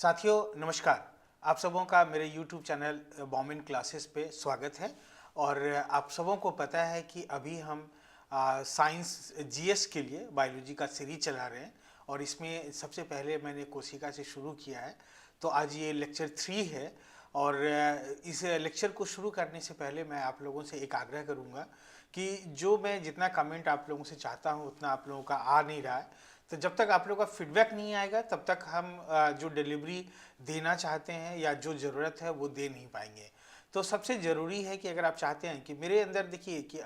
साथियों नमस्कार। आप सबों का मेरे YouTube चैनल बॉम इन क्लासेस पे स्वागत है। और आप सबों को पता है कि अभी हम साइंस जीएस के लिए बायोलॉजी का सीरीज चला रहे हैं और इसमें सबसे पहले मैंने कोशिका से शुरू किया है। तो आज ये लेक्चर 3 है और इस लेक्चर को शुरू करने से पहले मैं आप लोगों से एक आग्रह करूँगा कि जो मैं जितना कमेंट आप लोगों से चाहता हूँ उतना आप लोगों का आ नहीं रहा है। तो जब तक आप लोगों का फीडबैक नहीं आएगा तब तक हम जो डिलीवरी देना चाहते हैं या जो ज़रूरत है वो दे नहीं पाएंगे। तो सबसे ज़रूरी है कि अगर आप चाहते हैं कि मेरे अंदर देखिए कि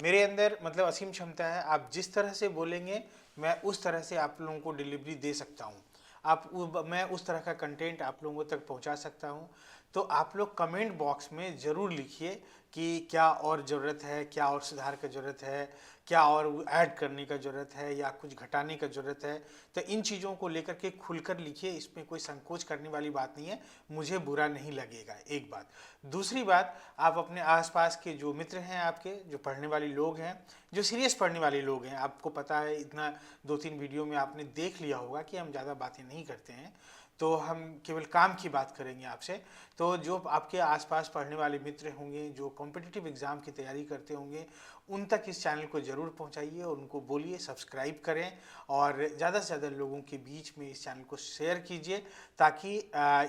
मेरे अंदर मतलब असीम क्षमता है, आप जिस तरह से बोलेंगे मैं उस तरह से आप लोगों को डिलीवरी दे सकता हूँ। मैं उस तरह का कंटेंट आप लोगों तक पहुँचा सकता हूँ। तो आप लोग कमेंट बॉक्स में ज़रूर लिखिए कि क्या और ज़रूरत है, क्या और सुधार की ज़रूरत है, क्या और ऐड करने का ज़रूरत है या कुछ घटाने का ज़रूरत है। तो इन चीज़ों को लेकर के खुलकर लिखिए, इसमें कोई संकोच करने वाली बात नहीं है, मुझे बुरा नहीं लगेगा। एक बात। दूसरी बात, आप अपने आसपास के जो मित्र हैं, आपके जो पढ़ने वाले लोग हैं, जो सीरियस पढ़ने वाले लोग हैं, आपको पता है इतना 2-3 वीडियो में आपने देख लिया होगा कि हम ज़्यादा बातें नहीं करते हैं, तो हम केवल काम की बात करेंगे आपसे। तो जो आपके आसपास पढ़ने वाले मित्र होंगे, जो कॉम्पिटिटिव एग्ज़ाम की तैयारी करते होंगे, उन तक इस चैनल को ज़रूर पहुंचाइए और उनको बोलिए सब्सक्राइब करें और ज़्यादा से ज़्यादा लोगों के बीच में इस चैनल को शेयर कीजिए ताकि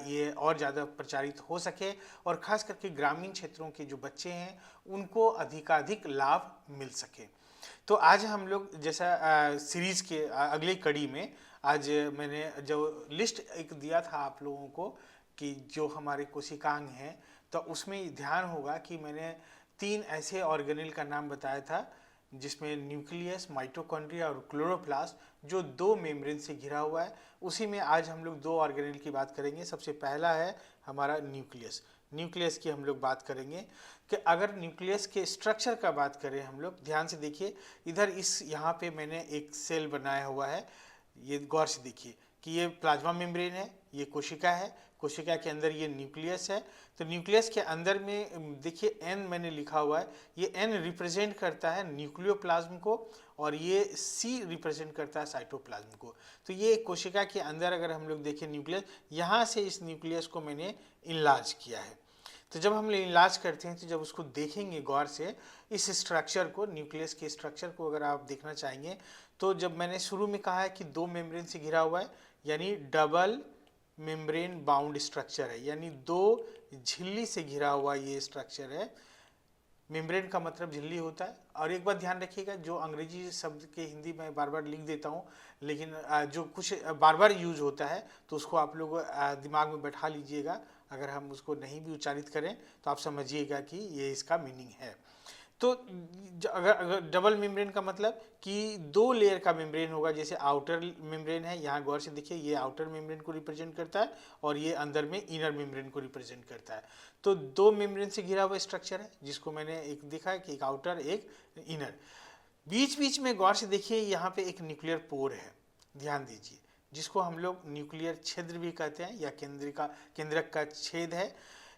ये और ज़्यादा प्रचारित हो सके और ख़ास करके ग्रामीण क्षेत्रों के जो बच्चे हैं उनको अधिकाधिक लाभ मिल सके। तो आज हम लोग जैसा सीरीज़ के अगली कड़ी में आज मैंने जो लिस्ट एक दिया था आप लोगों को कि जो हमारे कोशिकांग हैं, तो उसमें ध्यान होगा कि मैंने 3 ऐसे ऑर्गेनेल का नाम बताया था जिसमें न्यूक्लियस, माइटोकॉन्ड्रिया और क्लोरोप्लास्ट जो 2 मेम्ब्रेन से घिरा हुआ है। उसी में आज हम लोग 2 ऑर्गेनेल की बात करेंगे। सबसे पहला है हमारा न्यूक्लियस। न्यूक्लियस की हम लोग बात करेंगे कि अगर न्यूक्लियस के स्ट्रक्चर का बात करें हम लोग, ध्यान से देखिए इधर इस यहाँ पे मैंने एक सेल बनाया हुआ है, ये गौर से देखिए कि ये प्लाज्मा मेम्ब्रेन है, ये कोशिका है, कोशिका के अंदर ये न्यूक्लियस है। तो न्यूक्लियस के अंदर में देखिए एन मैंने लिखा हुआ है, ये एन रिप्रेजेंट करता है न्यूक्लियोप्लाज्म को और ये सी रिप्रेजेंट करता है साइटोप्लाज्म को। तो ये कोशिका के अंदर अगर हम लोग देखें न्यूक्लियस, यहाँ से इस न्यूक्लियस को मैंने इनलार्ज किया है। तो जब हम इलाज करते हैं तो जब उसको देखेंगे गौर से इस स्ट्रक्चर को, न्यूक्लियस के स्ट्रक्चर को अगर आप देखना चाहेंगे, तो जब मैंने शुरू में कहा है कि 2 मेम्ब्रेन से घिरा हुआ है यानी डबल मेम्ब्रेन बाउंड स्ट्रक्चर है, यानी 2 झिल्ली से घिरा हुआ ये स्ट्रक्चर है। मेम्ब्रेन का मतलब झिल्ली होता है। और एक बात ध्यान रखिएगा, जो अंग्रेजी शब्द के हिंदी में बार बार लिख देता हूँ लेकिन जो कुछ बार बार यूज होता है तो उसको आप लोग दिमाग में बैठा लीजिएगा। अगर हम उसको नहीं भी उच्चारित करें तो आप समझिएगा कि ये इसका मीनिंग है। तो अगर डबल मेम्ब्रेन का मतलब कि 2 लेयर का मेम्ब्रेन होगा, जैसे आउटर मेम्ब्रेन है, यहाँ गौर से देखिए ये आउटर मेम्ब्रेन को रिप्रेजेंट करता है और ये अंदर में इनर मेम्ब्रेन को रिप्रेजेंट करता है। तो 2 मेम्ब्रेन से घिरा हुआ स्ट्रक्चर है जिसको मैंने एक दिखा है कि एक आउटर एक इनर। बीच बीच में गौर से देखिए यहाँ पे एक न्यूक्लियर पोर है, ध्यान दीजिए, जिसको हम लोग न्यूक्लियर छिद्र भी कहते हैं या केंद्रक का छेद है।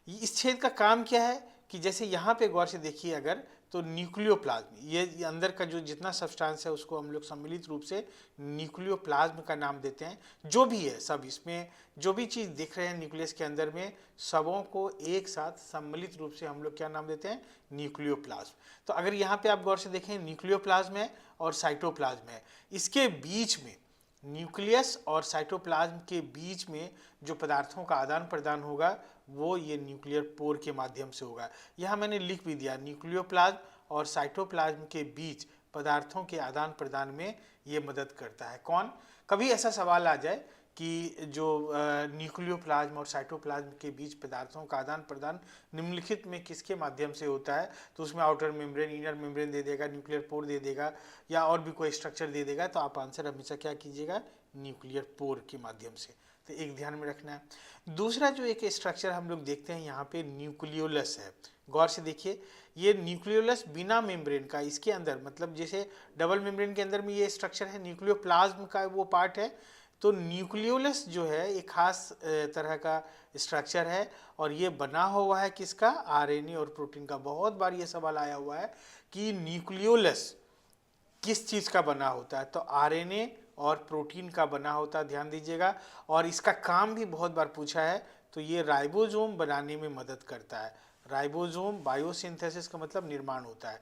इस छेद का काम क्या है कि जैसे यहाँ पे गौर से देखिए अगर, तो न्यूक्लियोप्लाज्म, ये अंदर का जो जितना सब्सटेंस है उसको हम लोग सम्मिलित रूप से न्यूक्लियोप्लाज्म का नाम देते हैं। जो भी है सब, इसमें जो भी चीज़ दिख रहे हैं न्यूक्लियस के अंदर में, सबों को एक साथ सम्मिलित रूप से हम लोग क्या नाम देते हैं, न्यूक्लियोप्लाज्म। तो अगर यहाँ पे आप गौर से देखें न्यूक्लियोप्लाज्म है और साइटोप्लाज्म है, इसके बीच में न्यूक्लियस और साइटोप्लाज्म के बीच में जो पदार्थों का आदान प्रदान होगा वो ये न्यूक्लियर पोर के माध्यम से होगा। यहाँ मैंने लिख भी दिया, न्यूक्लियोप्लाज्म और साइटोप्लाज्म के बीच पदार्थों के आदान प्रदान में ये मदद करता है। कौन? कभी ऐसा सवाल आ जाए कि जो न्यूक्लियोप्लाज्म और साइटोप्लाज्म के बीच पदार्थों का आदान प्रदान निम्नलिखित में किसके माध्यम से होता है, तो उसमें आउटर मेम्ब्रेन, इनर मेम्ब्रेन दे देगा, न्यूक्लियर पोर दे देगा या और भी कोई स्ट्रक्चर दे देगा, तो आप आंसर हमेशा क्या कीजिएगा, न्यूक्लियर पोर के माध्यम से। तो एक ध्यान में रखना है। दूसरा जो एक स्ट्रक्चर हम लोग देखते हैं यहाँ पे न्यूक्लियोलस है। गौर से देखिए ये न्यूक्लियोलस बिना मेम्ब्रेन का, इसके अंदर मतलब जैसे डबल मेम्ब्रेन के अंदर में ये स्ट्रक्चर है, न्यूक्लियोप्लाज्म का वो पार्ट है, तो न्यूक्लियोलस जो है एक खास तरह का स्ट्रक्चर है और ये बना हुआ है किसका, आरएनए और प्रोटीन का। बहुत बार ये सवाल आया हुआ है कि न्यूक्लियोलस किस चीज़ का बना होता है, तो आरएनए और प्रोटीन का बना होता है, ध्यान दीजिएगा। और इसका काम भी बहुत बार पूछा है, तो ये राइबोसोम बनाने में मदद करता है। राइबोसोम बायोसिंथेसिस का मतलब निर्माण होता है।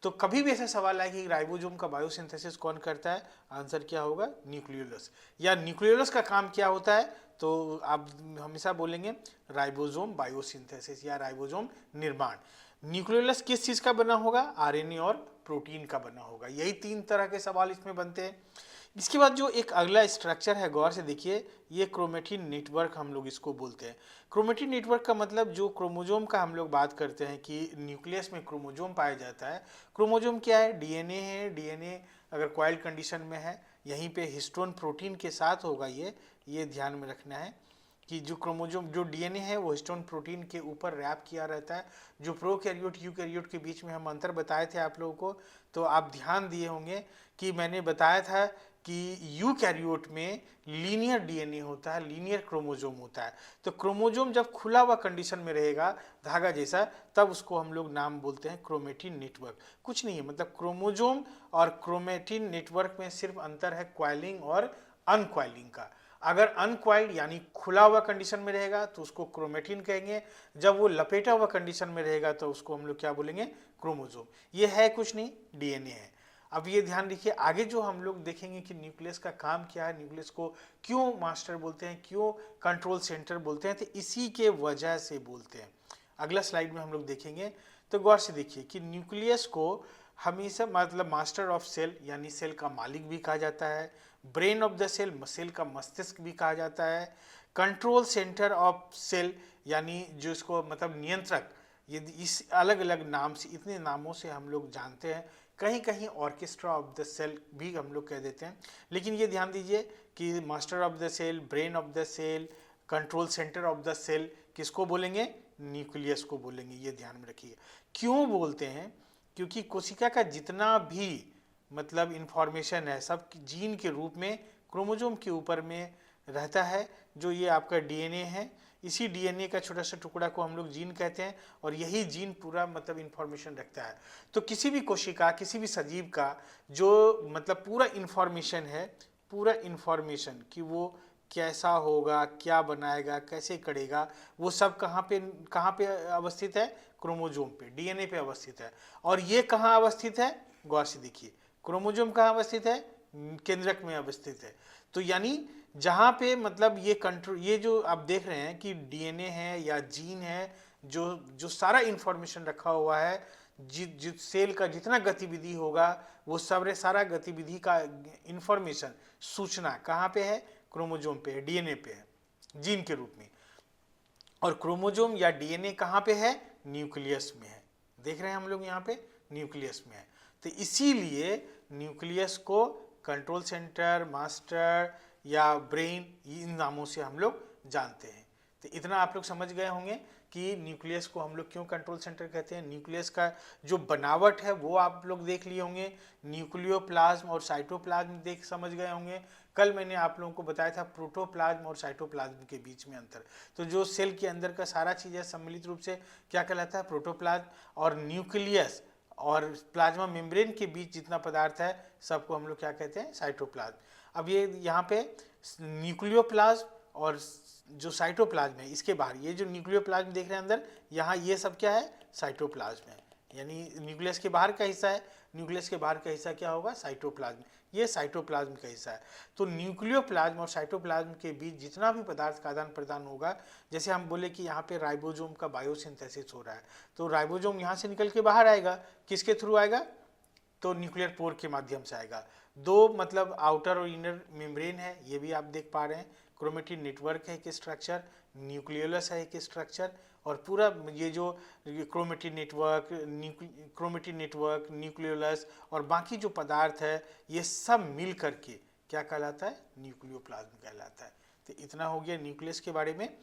तो कभी भी ऐसा सवाल आए कि राइबोसोम का बायोसिंथेसिस कौन करता है, आंसर क्या होगा, न्यूक्लियोलस। या न्यूक्लियोलस का काम क्या होता है, तो आप हमेशा बोलेंगे राइबोसोम बायोसिंथेसिस या राइबोसोम निर्माण। न्यूक्लियोलस किस चीज़ का बना होगा, आरएनए और प्रोटीन का बना होगा। यही 3 तरह के सवाल इसमें बनते हैं। इसके बाद जो एक अगला स्ट्रक्चर है, गौर से देखिए, ये क्रोमेटिन नेटवर्क हम लोग इसको बोलते हैं। क्रोमेटिन नेटवर्क का मतलब जो क्रोमोजोम का हम लोग बात करते हैं कि न्यूक्लियस में क्रोमोजोम पाया जाता है। क्रोमोजोम क्या है, डीएनए है। डीएनए अगर कॉइल्ड कंडीशन में है, यहीं पे हिस्टोन प्रोटीन के साथ होगा। ये ध्यान में रखना है कि जो क्रोमोजोम, जो डीएनए है, वो हिस्टोन प्रोटीन के ऊपर रैप किया रहता है। जो प्रोकैरियोट यूकैरियोट के बीच में हम अंतर बताए थे आप लोगों को, तो आप ध्यान दिए होंगे कि मैंने बताया था कि यूकैरियोट में लीनियर डीएनए होता है, लीनियर क्रोमोजोम होता है। तो क्रोमोजोम जब खुला हुआ कंडीशन में रहेगा, धागा जैसा, तब उसको हम लोग नाम बोलते हैं क्रोमेटिन नेटवर्क। कुछ नहीं है, मतलब क्रोमोजोम और क्रोमेटिन नेटवर्क में सिर्फ अंतर है क्वाइलिंग और अनक्वाइलिंग का। अगर अनक्वाइल्ड यानी खुला हुआ कंडीशन में रहेगा तो उसको क्रोमेटिन कहेंगे। जब वो लपेटा हुआ कंडीशन में रहेगा तो उसको हम लोग क्या बोलेंगे, क्रोमोजोम। ये है कुछ नहीं, डीएनए है। अब ये ध्यान रखिए, आगे जो हम लोग देखेंगे कि न्यूक्लियस का काम क्या है, न्यूक्लियस को क्यों मास्टर बोलते हैं, क्यों कंट्रोल सेंटर बोलते हैं, तो इसी के वजह से बोलते हैं। अगला स्लाइड में हम लोग देखेंगे। तो गौर से देखिए कि न्यूक्लियस को हमेशा मतलब मास्टर ऑफ सेल यानी सेल का मालिक भी कहा जाता है, brain of the cell, cell का मस्तिष्क भी कहा जाता है, कंट्रोल सेंटर ऑफ सेल यानी जो इसको मतलब नियंत्रक। ये इस अलग अलग नाम से, इतने नामों से हम लोग जानते हैं। कहीं कहीं ऑर्केस्ट्रा ऑफ द सेल भी हम लोग कह देते हैं। लेकिन ये ध्यान दीजिए कि master of the cell, brain of the cell, control centre of the cell किसको बोलेंगे, न्यूक्लियस को बोलेंगे। ये ध्यान में रखिए। क्यों बोलते हैं, क्योंकि कोशिका का जितना भी मतलब इंफॉर्मेशन है सब जीन के रूप में क्रोमोजोम के ऊपर में रहता है। जो ये आपका डीएनए है, इसी डीएनए का छोटा सा टुकड़ा को हम लोग जीन कहते हैं, और यही जीन पूरा मतलब इंफॉर्मेशन रखता है। तो किसी भी कोशिका, किसी भी सजीव का जो मतलब पूरा इंफॉर्मेशन है, पूरा इंफॉर्मेशन कि वो कैसा होगा, क्या बनाएगा, कैसे करेगा, वो सब कहाँ पे अवस्थित है, क्रोमोजोम पे, डीएनए पे अवस्थित है। और ये कहाँ अवस्थित है, गौर से देखिए, क्रोमोजोम कहाँ अवस्थित है, केंद्रक में अवस्थित है। तो यानी जहाँ पे मतलब ये कंट्रोल, ये जो आप देख रहे हैं कि डीएनए है या जीन है, जो जो सारा इंफॉर्मेशन रखा हुआ है, जिस सेल का जितना गतिविधि होगा, वो सारा गतिविधि का इंफॉर्मेशन, सूचना कहाँ पे है, क्रोमोजोम पे है, डीएनए पे है, जीन के रूप में। और क्रोमोजोम या डीएनए कहाँ पे है, न्यूक्लियस में है। देख रहे हैं हम लोग यहाँ पे न्यूक्लियस में है। तो इसीलिए न्यूक्लियस को कंट्रोल सेंटर, मास्टर या ब्रेन, इन नामों से हम लोग जानते हैं। तो इतना आप लोग समझ गए होंगे कि न्यूक्लियस को हम लोग क्यों कंट्रोल सेंटर कहते हैं। न्यूक्लियस का जो बनावट है वो आप लोग देख लिए होंगे, न्यूक्लियोप्लाज्म और साइटोप्लाज्म देख समझ गए होंगे। कल मैंने आप लोगों को बताया था प्रोटोप्लाज्म और साइटोप्लाज्म के बीच में अंतर। तो जो सेल के अंदर का सारा चीज़ है सम्मिलित रूप से क्या कहलाता है, प्रोटोप्लाज्म। और न्यूक्लियस और प्लाज्मा मेम्ब्रेन के बीच जितना पदार्थ है सबको हम लोग क्या कहते हैं, साइटोप्लाज्म। अब ये यहाँ पे न्यूक्लियोप्लाज्म और जो साइटोप्लाज्म है, इसके बाहर ये जो न्यूक्लियोप्लाज्म देख रहे हैं अंदर, यहाँ ये सब क्या है, साइटोप्लाज्म है। यानी न्यूक्लियस के बाहर का हिस्सा है, न्यूक्लियस के बाहर का हिस्सा क्या होगा, साइटोप्लाज्म। ये साइटोप्लाज्म का हिस्सा है। तो न्यूक्लियोप्लाज्म और साइटोप्लाज्म के बीच जितना भी पदार्थ का आदान प्रदान होगा, जैसे हम बोले कि यहाँ पे राइबोसोम का बायोसिंथेसिस हो रहा है, तो राइबोसोम यहाँ से निकल के बाहर आएगा, किसके थ्रू आएगा, तो न्यूक्लियर पोर के माध्यम से आएगा। दो मतलब आउटर और इनर मेम्ब्रेन है, ये भी आप देख पा रहे हैं। क्रोमेटिन नेटवर्क है एक स्ट्रक्चर, न्यूक्लियोलस है एक स्ट्रक्चर, और पूरा ये जो क्रोमेटिन नेटवर्क, न्यूक्लियोलस और बाकी जो पदार्थ है, ये सब मिल करके क्या कहलाता है, न्यूक्लियोप्लाज्म कहलाता है। तो इतना हो गया न्यूक्लियस के बारे में।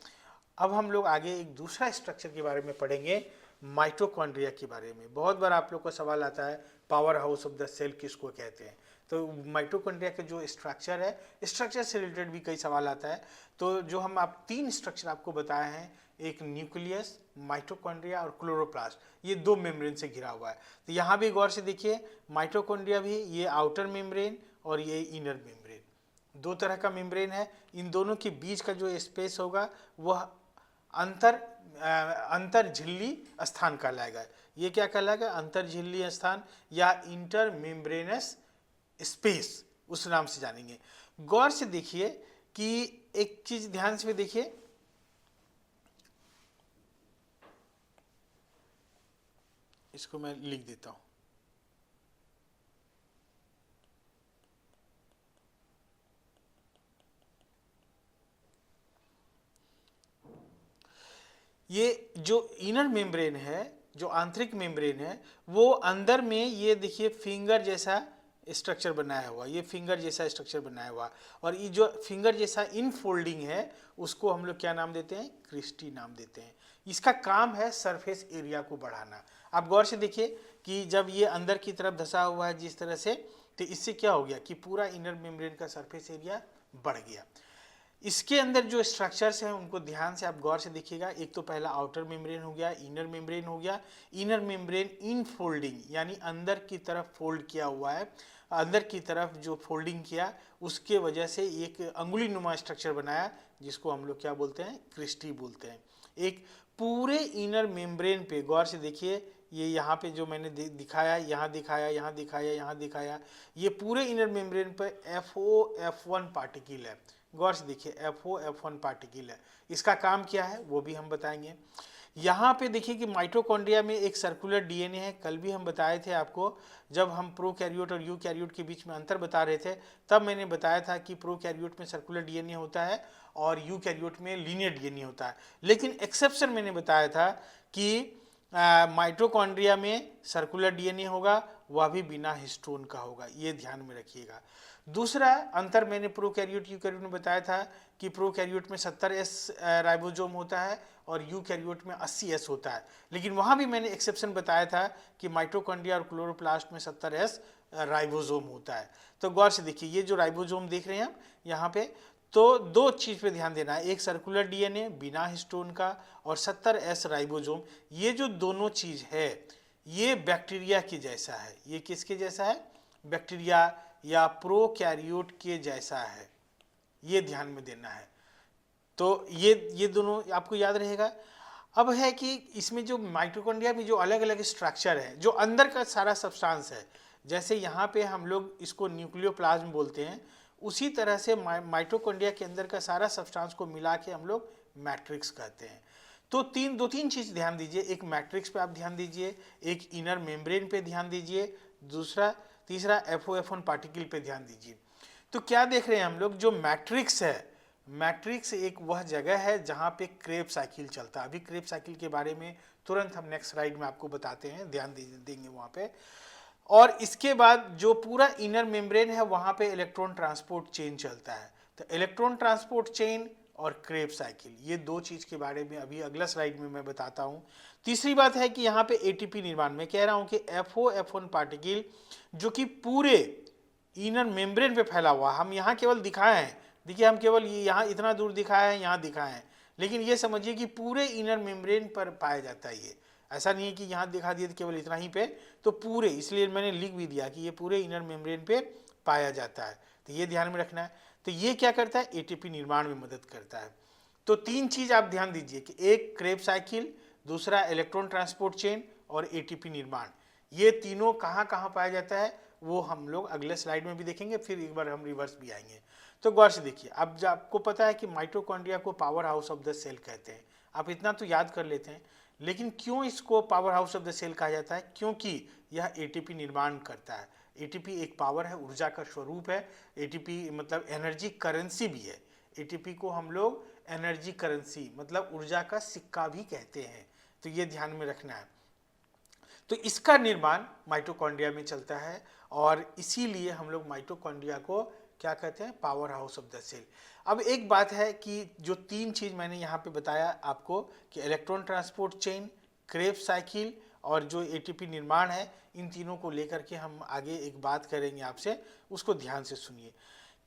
अब हम लोग आगे एक दूसरा स्ट्रक्चर के बारे में पढ़ेंगे, माइटोकॉन्ड्रिया के बारे में। बहुत बार आप लोग को सवाल आता है power house of the cell किसको कहते हैं। तो माइटोकॉन्ड्रिया के जो स्ट्रक्चर है, स्ट्रक्चर से रिलेटेड भी कई सवाल आता है। तो जो हम आप 3 स्ट्रक्चर आपको बताए हैं, एक न्यूक्लियस, माइटोकॉन्ड्रिया और क्लोरोप्लास्ट, ये 2 मेम्ब्रेन से घिरा हुआ है। तो यहाँ भी गौर से देखिए, माइटोकॉन्ड्रिया भी ये आउटर मेम्ब्रेन और ये इनर मेम्ब्रेन। दो तरह का मेम्ब्रेन है, इन दोनों के बीच का जो स्पेस होगा वह अंतर झिल्ली स्थान कहलाएगा। ये क्या कहलाएगा? अंतर झिल्ली स्थान या इंटर मेम्ब्रेनस स्पेस, उस नाम से जानेंगे। गौर से देखिए कि एक चीज ध्यान से देखिए, इसको मैं लिख देता हूं। ये जो इनर मेम्ब्रेन है, जो आंतरिक मेम्ब्रेन है, वो अंदर में ये देखिए फिंगर जैसा स्ट्रक्चर बनाया हुआ, ये फिंगर जैसा स्ट्रक्चर बनाया हुआ, और ये जो फिंगर जैसा इनफोल्डिंग है उसको हम लोग क्या नाम देते हैं? क्रिस्टी नाम देते हैं। इसका काम है सरफेस एरिया को बढ़ाना। आप गौर से देखिए कि जब ये अंदर की तरफ धंसा हुआ है जिस तरह से, तो इससे क्या हो गया कि पूरा इनर मेम्ब्रेन का सरफेस एरिया बढ़ गया। इसके अंदर जो स्ट्रक्चर्स हैं उनको ध्यान से आप गौर से देखिएगा। एक तो पहला आउटर मेम्ब्रेन हो गया, इनर मेम्ब्रेन हो गया। इनर मेम्ब्रेन इन फोल्डिंग यानी अंदर की तरफ फोल्ड किया हुआ है, अंदर की तरफ जो फोल्डिंग किया उसके वजह से एक अंगुली नुमा स्ट्रक्चर बनाया जिसको हम लोग क्या बोलते हैं? क्रिस्टी बोलते हैं। एक पूरे इनर मेम्ब्रेन पे गौर से देखिए, ये यहाँ पे जो मैंने दिखाया, यहाँ दिखाया, यहाँ दिखाया, यहाँ दिखाया, ये पूरे इनर मेम्ब्रेन पे FOF1 पार्टिकल है। गौर से देखिए FOF1 पार्टिकल है। इसका काम क्या है वो भी हम बताएंगे। यहाँ पे देखिए कि माइटोकॉन्ड्रिया में एक सर्कुलर डीएनए है। कल भी हम बताए थे आपको, जब हम प्रोकैरियोट और यूकैरियोट के बीच में अंतर बता रहे थे, तब मैंने बताया था कि प्रोकैरियोट में सर्कुलर डीएनए होता है और यूकैरियोट में लीनियर डीएनए होता है। लेकिन एक्सेप्शन मैंने बताया था कि माइटोकॉन्ड्रिया में सर्कुलर डीएनए होगा, वह भी बिना हिस्टोन का होगा, ये ध्यान में रखिएगा। दूसरा अंतर मैंने प्रोकैरियोट यूकैरियोट में बताया था कि प्रोकैरियोट में 70S राइबोसोम होता है और यूकैरियोट में 80S होता है। लेकिन वहाँ भी मैंने एक्सेप्शन बताया था कि माइटोकॉन्ड्रिया और क्लोरोप्लास्ट में 70S राइबोसोम होता है। तो गौर से देखिए, ये जो राइबोसोम देख रहे हैं आप यहाँ पे, तो दो चीज़ पे ध्यान देना है, एक सर्कुलर डीएनए बिना हिस्टोन का और 70S राइबोसोम। ये जो दोनों चीज़ है ये बैक्टीरिया के जैसा है। ये किसके जैसा है? बैक्टीरिया या प्रोकैरियोट के जैसा है, ये ध्यान में देना है। तो ये दोनों आपको याद रहेगा। अब है कि इसमें जो माइटोकॉन्ड्रिया में जो अलग अलग स्ट्रक्चर है, जो अंदर का सारा सब्सटेंस है, जैसे यहाँ पे हम लोग इसको न्यूक्लियोप्लाज्म बोलते हैं, उसी तरह से माइटोकॉन्ड्रिया के अंदर का सारा सब्सटेंस को मिला के हम लोग मैट्रिक्स कहते हैं। तो दो तीन चीज़ ध्यान दीजिए, एक मैट्रिक्स पे आप ध्यान दीजिए, एक इनर मेम्ब्रेन पे ध्यान दीजिए, तीसरा FOF1 पार्टिकल पे ध्यान दीजिए। तो क्या देख रहे हैं हम लोग? जो मैट्रिक्स है, मैट्रिक्स एक वह जगह है जहाँ पे क्रेब साइकिल चलता है। अभी क्रेब साइकिल के बारे में तुरंत हम नेक्स्ट स्लाइड में आपको बताते हैं, ध्यान देंगे वहाँ पे। और इसके बाद जो पूरा इनर मेम्ब्रेन है वहाँ पे इलेक्ट्रॉन ट्रांसपोर्ट चेन चलता है। तो इलेक्ट्रॉन ट्रांसपोर्ट चेन और क्रेब साइकिल, ये दो चीज़ के बारे में अभी अगला स्लाइड में मैं बताता हूँ। तीसरी बात है कि यहाँ पे ATP निर्माण, मैं कह रहा हूँ कि FOF1 पार्टिकल जो कि पूरे इनर मेम्ब्रेन पे फैला हुआ, हम यहाँ केवल दिखाए हैं, देखिए हम केवल ये यहाँ इतना दूर दिखाया है, यहाँ दिखाए हैं, लेकिन ये समझिए कि पूरे इनर मेम्ब्रेन पर पाया जाता है। ये ऐसा नहीं है कि यहाँ दिखा दिया केवल इतना ही पे, तो पूरे, इसलिए मैंने लिख भी दिया कि ये पूरे इनर मेम्ब्रेन पे पाया जाता है। तो ये ध्यान में रखना है। तो ये क्या करता है? ATP निर्माण में मदद करता है। तो तीन चीज़ आप ध्यान दीजिए कि एक क्रेब साइकिल, दूसरा इलेक्ट्रॉन ट्रांसपोर्ट चेन और ATP निर्माण। ये तीनों कहाँ कहाँ पाया जाता है वो हम लोग अगले स्लाइड में भी देखेंगे, फिर एक बार हम रिवर्स भी आएंगे। तो गौर से देखिए, अब जब आपको पता है कि माइटोकॉन्ड्रिया को power house of the cell कहते हैं, आप इतना तो याद कर लेते हैं। लेकिन क्यों इसको power house of the cell कहा जाता है? क्योंकि यह ATP निर्माण करता है। ATP एक पावर है, ऊर्जा का स्वरूप है। ATP मतलब एनर्जी करेंसी भी है। ATP को हम लोग एनर्जी करेंसी मतलब ऊर्जा का सिक्का भी कहते हैं। तो ये ध्यान में रखना है। तो इसका निर्माण माइटोकॉन्ड्रिया में चलता है और इसीलिए हम लोग माइटोकॉन्ड्रिया को क्या कहते हैं? Power house of the cell. अब एक बात है कि जो तीन चीज़ मैंने यहाँ पे बताया आपको कि electron transport chain, Krebs cycle और जो ATP निर्माण है, इन तीनों को लेकर के हम आगे एक बात करेंगे आपसे, उसको ध्यान से सुनिए।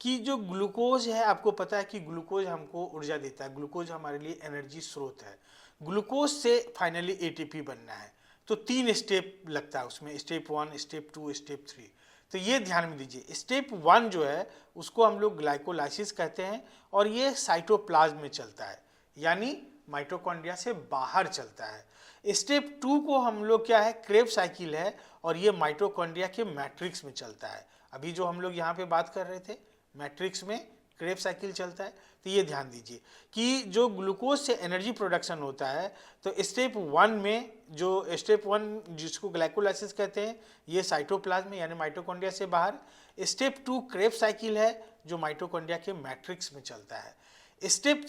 कि जो ग्लूकोज है, आपको पता है कि ग्लूकोज हमको ऊर्जा देता है, ग्लूकोज हमारे लिए एनर्जी स्रोत है। ग्लूकोज से फाइनली ATP बनना है, तो 3 स्टेप लगता है उसमें, स्टेप 1, स्टेप 2, स्टेप 3। तो ये ध्यान में दीजिए, स्टेप 1 जो है उसको हम लोग ग्लाइकोलाइसिस कहते हैं और ये साइटोप्लाज्म में चलता है, यानी माइटोकॉन्ड्रिया से बाहर चलता है। स्टेप 2 को हम लोग क्या है, क्रेब्स साइकिल है और ये माइटोकॉन्ड्रिया के मैट्रिक्स में चलता है। अभी जो हम लोग यहाँ पे बात कर रहे थे मैट्रिक्स में क्रेब्स साइकिल चलता है। तो ये ध्यान दीजिए कि जो ग्लूकोज से एनर्जी प्रोडक्शन होता है, तो स्टेप 1 में जो स्टेप 1 जिसको ग्लाइकोलाइसिस कहते हैं ये साइटोप्लाज्म यानी माइटोकॉन्ड्रिया से बाहर। स्टेप 2 क्रेब्स साइकिल है जो माइटोकॉन्ड्रिया के मैट्रिक्स में चलता है। स्टेप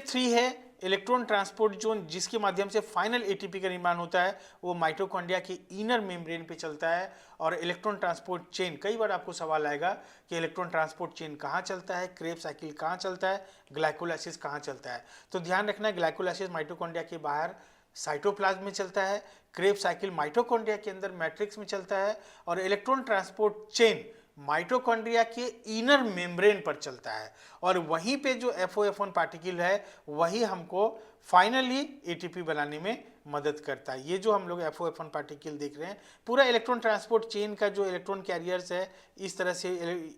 3 है इलेक्ट्रॉन ट्रांसपोर्ट जोन, जिसके माध्यम से फाइनल एटीपी का निर्माण होता है, वो माइटोकॉन्ड्रिया के इनर मेम्ब्रेन पे चलता है। और इलेक्ट्रॉन ट्रांसपोर्ट चेन, कई बार आपको सवाल आएगा कि इलेक्ट्रॉन ट्रांसपोर्ट चेन कहाँ चलता है, क्रेब्स साइकिल कहाँ चलता है, ग्लाइकोलाइसिस कहाँ चलता है। तो ध्यान रखना है ग्लाइकोलाइसिस माइटोकॉन्ड्रिया के बाहर साइटोप्लाज्म में चलता है, क्रेब्स साइकिल माइटोकॉन्ड्रिया के अंदर मैट्रिक्स में चलता है और इलेक्ट्रॉन ट्रांसपोर्ट चेन माइटोकॉन्ड्रिया के इनर मेम्ब्रेन पर चलता है। और वहीं पे जो FOF1 पार्टिकल है वही हमको फाइनली एटीपी बनाने में मदद करता है। ये जो हम लोग FOF1 पार्टिकल देख रहे हैं, पूरा इलेक्ट्रॉन ट्रांसपोर्ट चेन का जो इलेक्ट्रॉन कैरियर्स है इस तरह से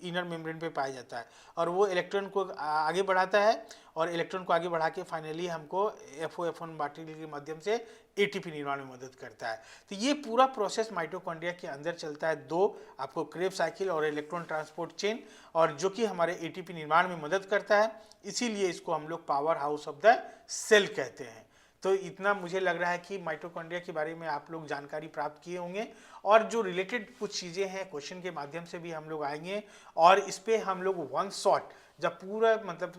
इनर मेम्ब्रेन पे पाया जाता है और वो इलेक्ट्रॉन को आगे बढ़ाता है और इलेक्ट्रॉन को आगे बढ़ा के फाइनली हमको FOF1 पार्टिकल के माध्यम से एटीपी निर्माण में मदद करता है। तो ये पूरा प्रोसेस माइटोकॉन्ड्रिया के अंदर चलता है, दो आपको क्रेब्स साइकिल और इलेक्ट्रॉन ट्रांसपोर्ट चेन, और जो कि हमारे एटीपी निर्माण में मदद करता है। इसीलिए इसको हम लोग power house of the cell कहते हैं। तो इतना मुझे लग रहा है कि माइटोकॉन्ड्रिया के बारे में आप लोग जानकारी प्राप्त किए होंगे और जो रिलेटेड कुछ चीज़ें हैं क्वेश्चन के माध्यम से भी हम लोग आएंगे और इस पे हम लोग वन शॉट जब पूरा मतलब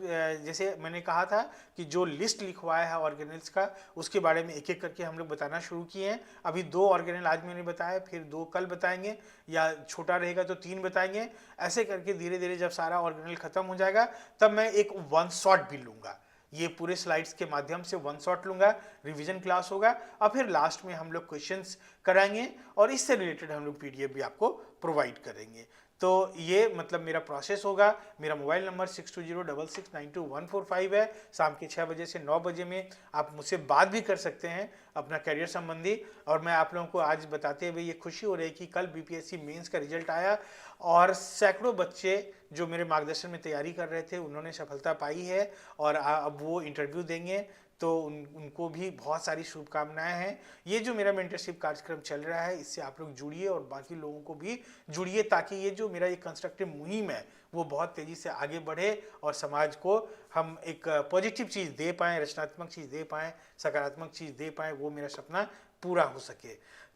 जैसे मैंने कहा था कि जो लिस्ट लिखवाया है ऑर्गेनेल्स का उसके बारे में एक एक करके हम लोग बताना शुरू किए हैं। अभी 2 ऑर्गेनेल आज मैंने बताया, फिर 2 कल बताएंगे या छोटा रहेगा तो 3 बताएंगे। ऐसे करके धीरे धीरे जब सारा ऑर्गेनेल खत्म हो जाएगा तब मैं एक वन शॉट भी लूँगा, ये पूरे स्लाइड्स के माध्यम से वन शॉट लूंगा, रिवीजन क्लास होगा और फिर लास्ट में हम लोग क्वेश्चंस कराएंगे और इससे रिलेटेड हम लोग PDF भी आपको प्रोवाइड करेंगे। तो ये मतलब मेरा प्रोसेस होगा। मेरा मोबाइल नंबर 6206692145 है। शाम के 6 बजे से 9 बजे में आप मुझसे बात भी कर सकते हैं अपना करियर संबंधी। और मैं आप लोगों को आज बताते हुए ये खुशी हो रही है कि कल BPSC मेंस का रिजल्ट आया और सैकड़ों बच्चे जो मेरे मार्गदर्शन में तैयारी कर रहे थे उन्होंने सफलता पाई है और अब वो इंटरव्यू देंगे, तो उनको भी बहुत सारी शुभकामनाएं हैं। ये जो मेरा मेंटरशिप कार्यक्रम चल रहा है इससे आप लोग जुड़िए और बाकी लोगों को भी जुड़िए ताकि ये जो मेरा ये कंस्ट्रक्टिव मुहिम है वो बहुत तेज़ी से आगे बढ़े और समाज को हम एक पॉजिटिव चीज़ दे पाएँ, रचनात्मक चीज़ दे पाएँ, सकारात्मक चीज़ दे पाएँ, वो मेरा सपना पूरा हो सके।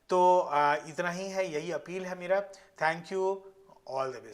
तो इतना ही है, यही अपील है मेरा। Thank you, all the best.